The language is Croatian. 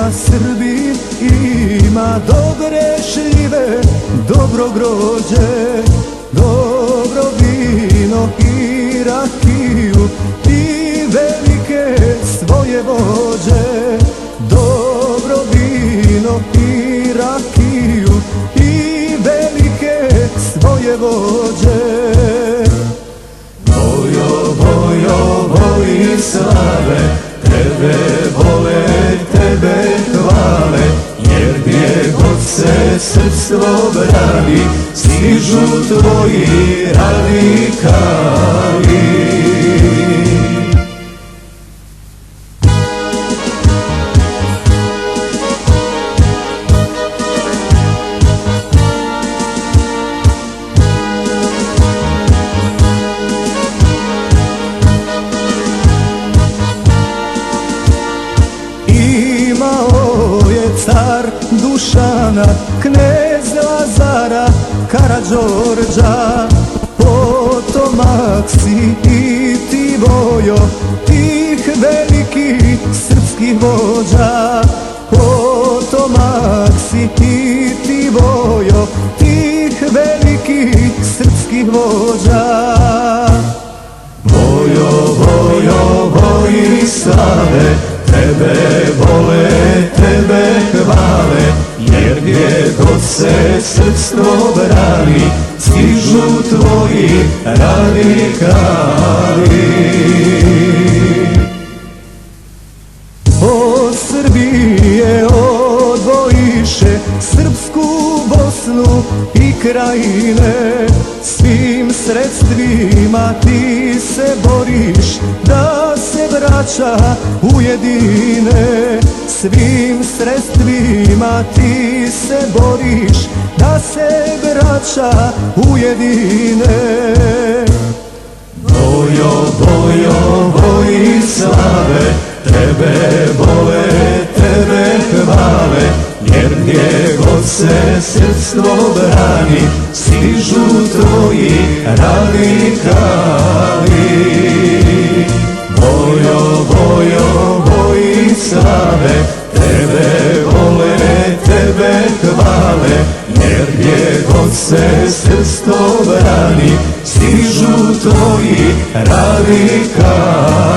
da Srbin ima dobre šljive, dobro grožđe, dobro vino i rakiju i velike svoje vođe. Dobro vino i rakiju i velike svoje vođe. Vojo, vojo, Vojislave, tebe vole, tebe hvale, jer gdje god se srpstvo brani, stižu tvoji radikali. Imao je car Dušana, knez Lazara, Karađorđa, potomak si i ti Vojo, tih velikih srpskih vođa. Potomak si i ti Vojo, tih velikih srpskih vođa. Vojo, vojo, Vojislave, tebe vole, tebe hvale, jer gdje god se srpstvo brani, stižu tvoji radikali. Od Srbije odvojiše Srpsku Bosnu i Krajine, svim sredstvima ti se boriš da se braća ujedine. Svim sredstvima ti se boriš da se braća ujedine. Vojo, vojo, Vojislave, tebe vole, tebe hvale, jer gdje god se srpstvo brani, stižu tvoji radikali. Vojo, vojo, Vojislave, tebe vole, tebe hvale, jer gdje god se srpstvo brani, stižu tvoji radikali.